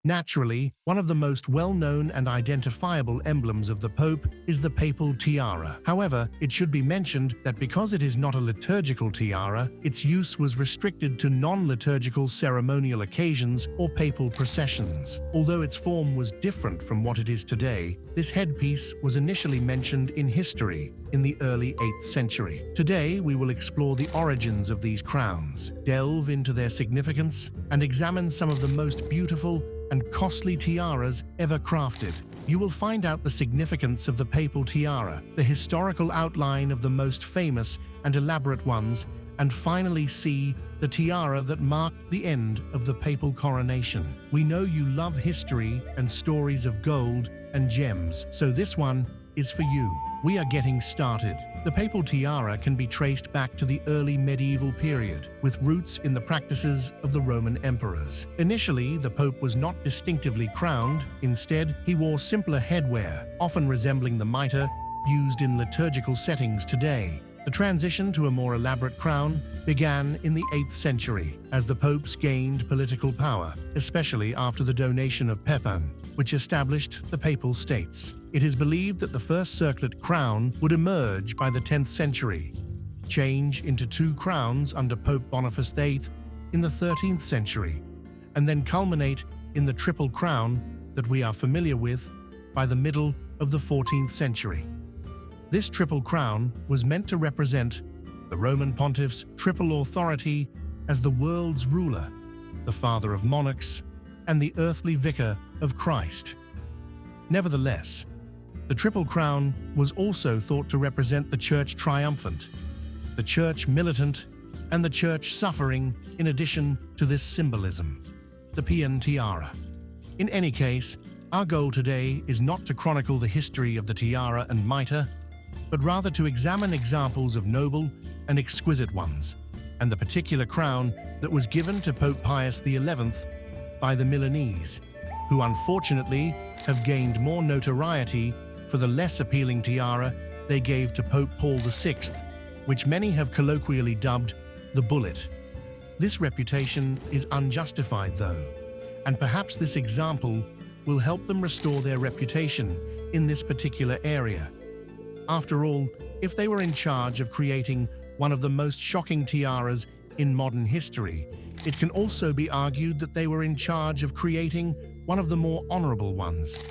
Naturally, one of the most well-known and identifiable emblems of the Pope is the Papal Tiara. However, it should be mentioned that because it is not a liturgical tiara, its use was restricted to non-liturgical ceremonial occasions or papal processions. Although its form was different from what it is today, this headpiece was initially mentioned in history in the early 8th century. Today, we will explore the origins of these crowns, delve into their significance, and examine some of the most beautiful and costly tiaras ever crafted. You will find out the significance of the Papal Tiara, the historical outline of the most famous and elaborate ones, and finally see the tiara that marked the end of the papal coronation. We know you love history and stories of gold and gems, so this one is for you. We are getting started. The Papal Tiara can be traced back to the early medieval period, with roots in the practices of the Roman emperors. Initially, the Pope was not distinctively crowned. Instead, he wore simpler headwear, often resembling the mitre used in liturgical settings today. The transition to a more elaborate crown began in the 8th century, as the popes gained political power, especially after the donation of Pepin, which established the Papal States. It is believed that the first circlet crown would emerge by the 10th century, change into 2 crowns under Pope Boniface VIII in the 13th century, and then culminate in the triple crown that we are familiar with by the middle of the 14th century. This triple crown was meant to represent the Roman pontiff's triple authority as the world's ruler, the father of monarchs, and the earthly vicar of Christ. Nevertheless, the triple crown was also thought to represent the church triumphant, the church militant, and the church suffering in addition to this symbolism, the Pian tiara. In any case, our goal today is not to chronicle the history of the tiara and mitre, but rather to examine examples of noble and exquisite ones, and the particular crown that was given to Pope Pius XI by the Milanese, who unfortunately have gained more notoriety for the less appealing tiara they gave to Pope Paul VI, which many have colloquially dubbed the bullet. This reputation is unjustified though, and perhaps this example will help them restore their reputation in this particular area. After all, if they were in charge of creating one of the most shocking tiaras in modern history, it can also be argued that they were in charge of creating one of the more honorable ones.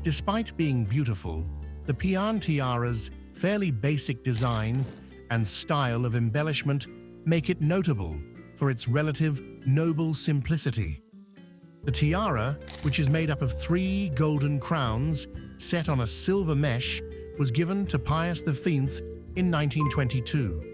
Despite being beautiful, the Pian tiara's fairly basic design and style of embellishment make it notable for its relative noble simplicity. The tiara, which is made up of 3 golden crowns set on a silver mesh, was given to Pius V in 1922.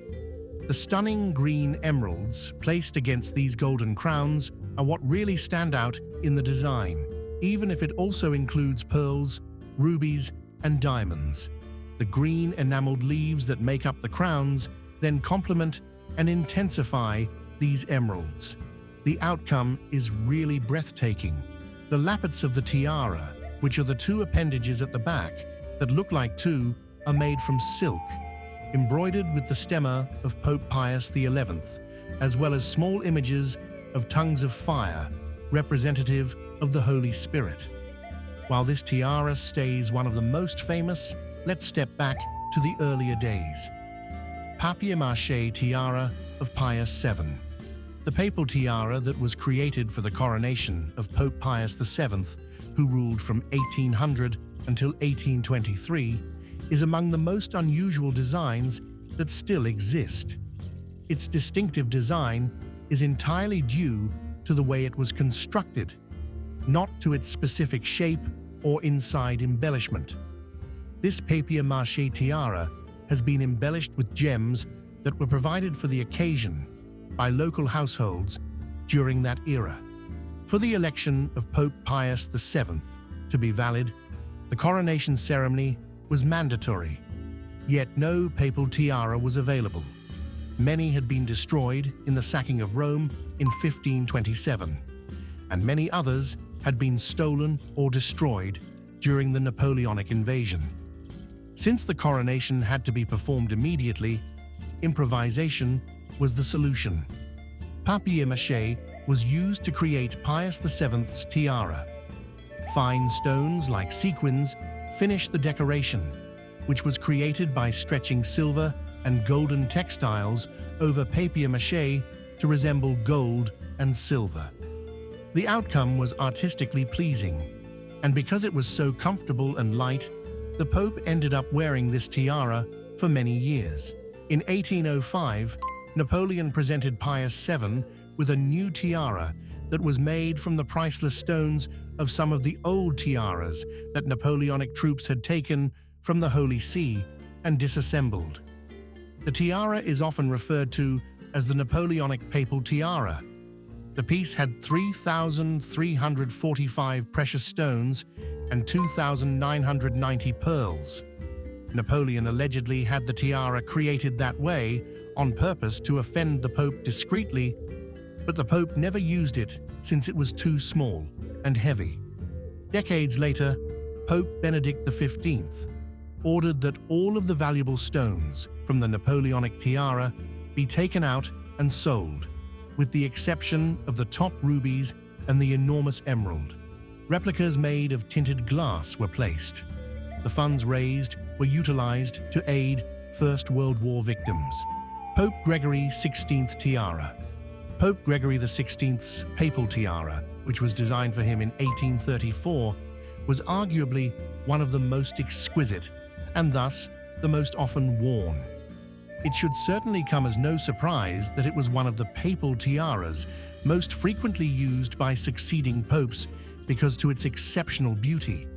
The stunning green emeralds placed against these golden crowns are what really stand out in the design, even if it also includes pearls, rubies, and diamonds. The green enameled leaves that make up the crowns then complement and intensify these emeralds. The outcome is really breathtaking. The lappets of the tiara, which are the 2 appendages at the back that look like 2, are made from silk, embroidered with the stemma of Pope Pius XI, as well as small images of tongues of fire, representative of the Holy Spirit. While this tiara stays one of the most famous, let's step back to the earlier days. Papier-Mâché tiara of Pius VII. The papal tiara that was created for the coronation of Pope Pius VII, who ruled from 1800 until 1823, is among the most unusual designs that still exist. Its distinctive design is entirely due to the way it was constructed, not to its specific shape or inside embellishment. This papier-mâché tiara has been embellished with gems that were provided for the occasion by local households during that era. For the election of Pope Pius VII to be valid, the coronation ceremony was mandatory, yet no papal tiara was available. Many had been destroyed in the sacking of Rome in 1527, and many others had been stolen or destroyed during the Napoleonic invasion. Since the coronation had to be performed immediately, improvisation was the solution. Papier-mâché was used to create Pius VII's tiara, Fine stones like sequins finish the decoration, which was created by stretching silver and golden textiles over papier-mâché to resemble gold and silver. The outcome was artistically pleasing, and because it was so comfortable and light, the Pope ended up wearing this tiara for many years. In 1805, Napoleon presented Pius VII with a new tiara that was made from the priceless stones of some of the old tiaras that Napoleonic troops had taken from the Holy See and disassembled. The tiara is often referred to as the Napoleonic Papal Tiara. The piece had 3,345 precious stones and 2,990 pearls. Napoleon allegedly had the tiara created that way on purpose to offend the Pope discreetly, but the Pope never used it since it was too small and heavy. Decades later, Pope Benedict XV ordered that all of the valuable stones from the Napoleonic tiara be taken out and sold, with the exception of the top rubies and the enormous emerald. Replicas made of tinted glass were placed. The funds raised were utilized to aid First World War victims. Pope Gregory XVI Tiara. Pope Gregory XVI's papal tiara, which was designed for him in 1834, was arguably one of the most exquisite and thus the most often worn. It should certainly come as no surprise that it was one of the papal tiaras most frequently used by succeeding popes because to its exceptional beauty.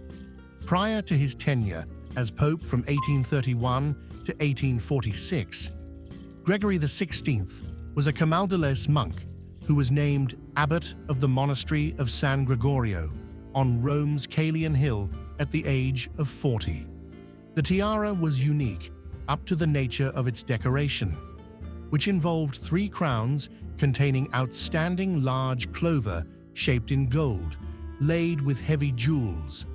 Prior to his tenure as pope from 1831 to 1846, Gregory XVI was a Camaldolese monk who was named abbot of the monastery of San Gregorio on Rome's Caelian Hill at the age of 40. The tiara was unique up to the nature of its decoration, which involved 3 crowns containing outstanding large clover shaped in gold, laid with heavy jewels.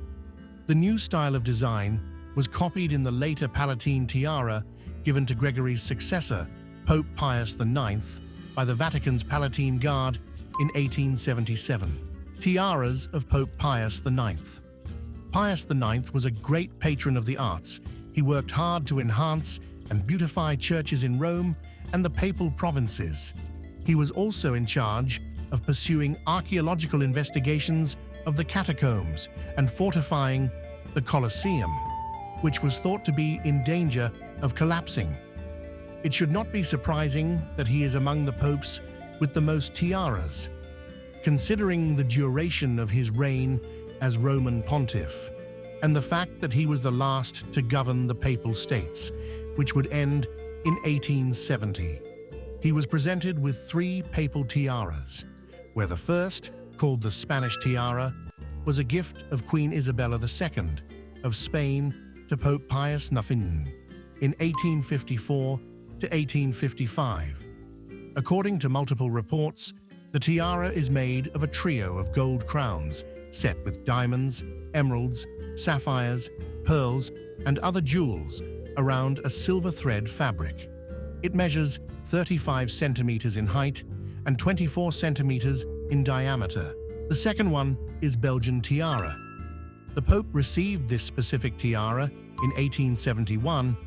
The new style of design was copied in the later Palatine tiara given to Gregory's successor, Pope Pius IX, by the Vatican's Palatine Guard in 1877. Tiaras of Pope Pius IX. Pius IX was a great patron of the arts. He worked hard to enhance and beautify churches in Rome and the papal provinces. He was also in charge of pursuing archaeological investigations of the catacombs and fortifying the Colosseum, which was thought to be in danger of collapsing. It should not be surprising that he is among the popes with the most tiaras, considering the duration of his reign as Roman pontiff, and the fact that he was the last to govern the Papal States, which would end in 1870. He was presented with 3 papal tiaras, where the first, called the Spanish tiara, was a gift of Queen Isabella II of Spain to Pope Pius IX in 1854 to 1855. According to multiple reports, the tiara is made of a trio of gold crowns set with diamonds, emeralds, sapphires, pearls, and other jewels around a silver thread fabric. It measures 35 centimeters in height and 24 centimeters in diameter. The second one is Belgian tiara. The Pope received this specific tiara in 1871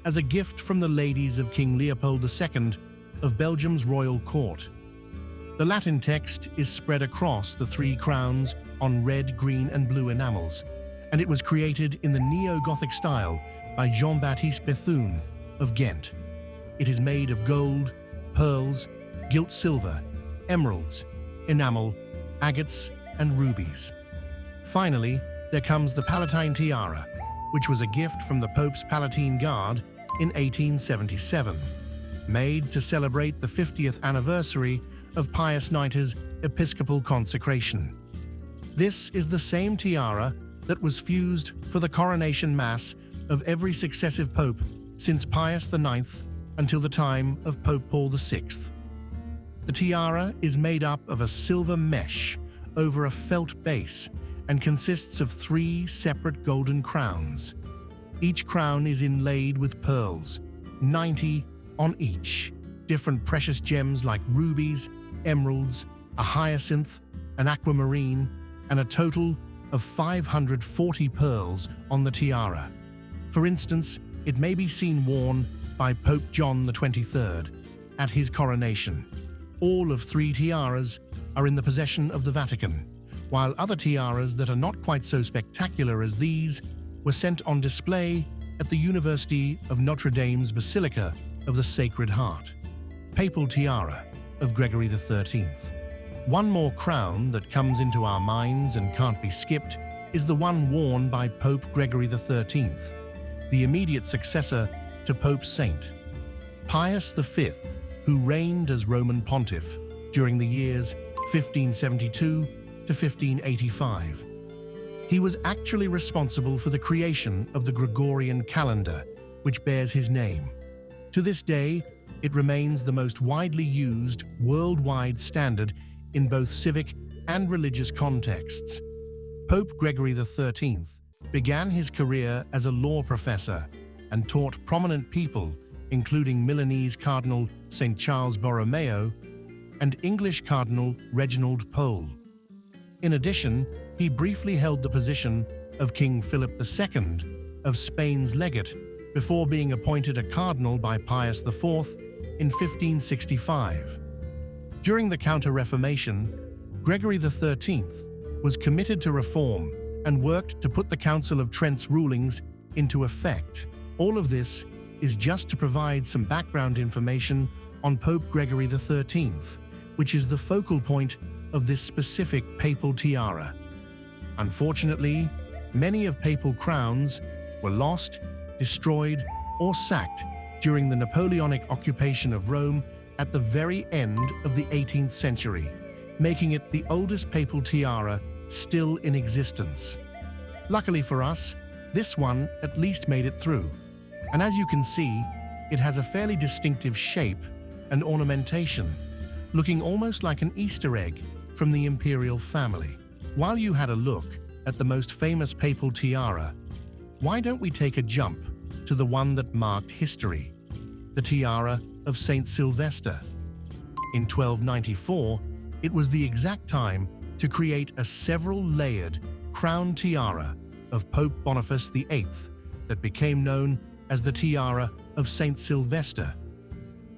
as a gift from the ladies of King Leopold II of Belgium's royal court. The Latin text is spread across the 3 crowns on red, green, and blue enamels, and it was created in the neo-Gothic style by Jean-Baptiste Bethune of Ghent. It is made of gold, pearls, gilt silver, emeralds, enamel, agates, and rubies. Finally, there comes the Palatine tiara, which was a gift from the Pope's Palatine Guard in 1877, made to celebrate the 50th anniversary of Pius IX's episcopal consecration. This is the same tiara that was fused for the coronation mass of every successive pope since Pius IX until the time of Pope Paul VI. The tiara is made up of a silver mesh over a felt base and consists of 3 separate golden crowns. Each crown is inlaid with pearls, 90 on each, different precious gems like rubies, emeralds, a hyacinth, an aquamarine, and a total of 540 pearls on the tiara. For instance, it may be seen worn by Pope John XXIII at his coronation. All of 3 tiaras are in the possession of the Vatican, while other tiaras that are not quite so spectacular as these were sent on display at the University of Notre Dame's Basilica of the Sacred Heart. Papal Tiara of Gregory XIII. One more crown that comes into our minds and can't be skipped is the one worn by Pope Gregory XIII, the immediate successor to Pope Saint Pius V, who reigned as Roman Pontiff during the years 1572 to 1585. He was actually responsible for the creation of the Gregorian calendar, which bears his name. To this day, it remains the most widely used worldwide standard in both civic and religious contexts. Pope Gregory XIII began his career as a law professor and taught prominent people, including Milanese Cardinal St. Charles Borromeo and English Cardinal Reginald Pole. In addition, he briefly held the position of King Philip II of Spain's legate before being appointed a cardinal by Pius IV in 1565. During the Counter-Reformation, Gregory XIII was committed to reform and worked to put the Council of Trent's rulings into effect. All of this is just to provide some background information on Pope Gregory XIII, which is the focal point of this specific papal tiara. Unfortunately, many of papal crowns were lost, destroyed, or sacked during the Napoleonic occupation of Rome at the very end of the 18th century, making it the oldest papal tiara still in existence. Luckily for us, this one at least made it through. And as you can see, it has a fairly distinctive shape and ornamentation, looking almost like an Easter egg from the imperial family. While you had a look at the most famous papal tiara, why don't we take a jump to the one that marked history, the tiara of Saint Sylvester? In 1294, it was the exact time to create a several-layered crown tiara of Pope Boniface VIII that became known as the Tiara of Saint Sylvester.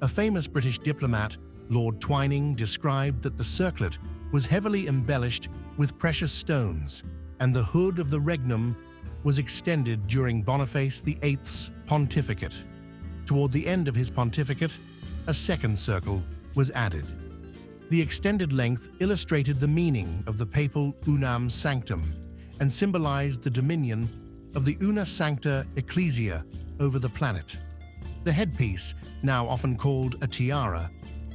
A famous British diplomat, Lord Twining, described that the circlet was heavily embellished with precious stones, and the hood of the regnum was extended during Boniface VIII's pontificate. Toward the end of his pontificate, a second circle was added. The extended length illustrated the meaning of the papal unam sanctum and symbolized the dominion of the una sancta ecclesia over the planet. The headpiece, now often called a tiara,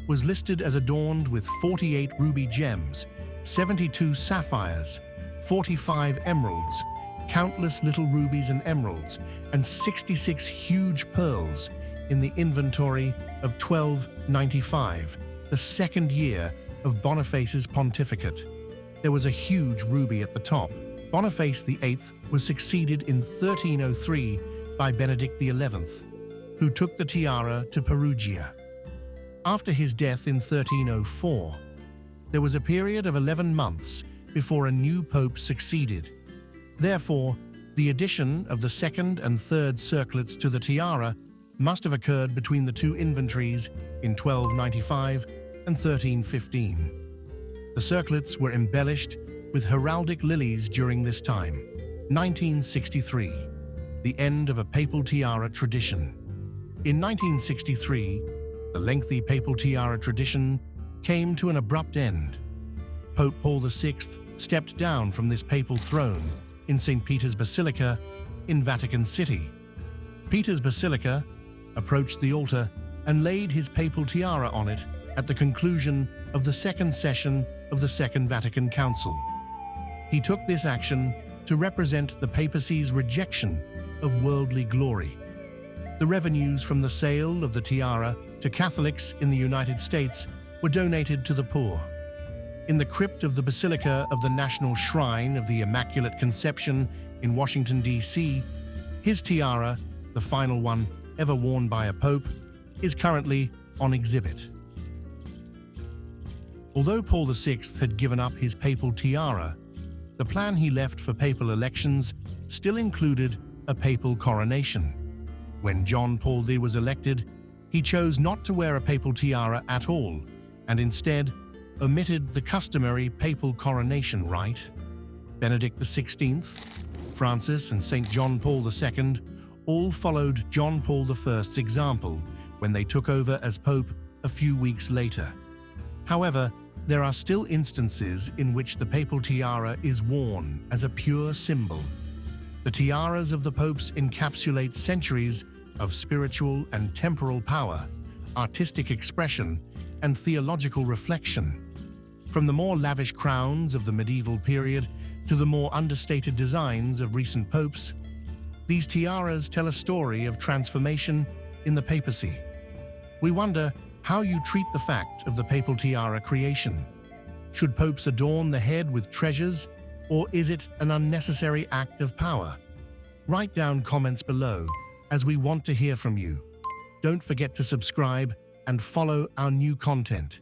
was listed as adorned with 48 ruby gems, 72 sapphires, 45 emeralds, countless little rubies and emeralds, and 66 huge pearls in the inventory of 1295, the second year of Boniface's pontificate. There was a huge ruby at the top. Boniface VIII was succeeded in 1303 by Benedict XI, who took the tiara to Perugia. After his death in 1304, there was a period of 11 months before a new pope succeeded. Therefore, the addition of the second and third circlets to the tiara must have occurred between the two inventories in 1295 and 1315. The circlets were embellished with heraldic lilies during this time. 1963, the end of a papal tiara tradition. In 1963, the lengthy papal tiara tradition came to an abrupt end. Pope Paul VI stepped down from this papal throne in St. Peter's Basilica in Vatican City. Peter's Basilica approached the altar and laid his papal tiara on it at the conclusion of the second session of the Second Vatican Council. He took this action to represent the papacy's rejection of worldly glory. The revenues from the sale of the tiara to Catholics in the United States were donated to the poor. In the crypt of the Basilica of the National Shrine of the Immaculate Conception in Washington, D.C., his tiara, the final one ever worn by a pope, is currently on exhibit. Although Paul VI had given up his papal tiara, The plan he left for papal elections still included a papal coronation. When John Paul II was elected, he chose not to wear a papal tiara at all, and instead omitted the customary papal coronation rite. Benedict XVI, Francis, and St. John Paul II all followed John Paul I's example when they took over as Pope a few weeks later. However, there are still instances in which the papal tiara is worn as a pure symbol. The tiaras of the popes encapsulate centuries of spiritual and temporal power, artistic expression, and theological reflection. From the more lavish crowns of the medieval period to the more understated designs of recent popes, these tiaras tell a story of transformation in the papacy. We wonder how you treat the fact of the papal tiara creation. Should popes adorn the head with treasures, or is it an unnecessary act of power? Write down comments below, as we want to hear from you. Don't forget to subscribe and follow our new content.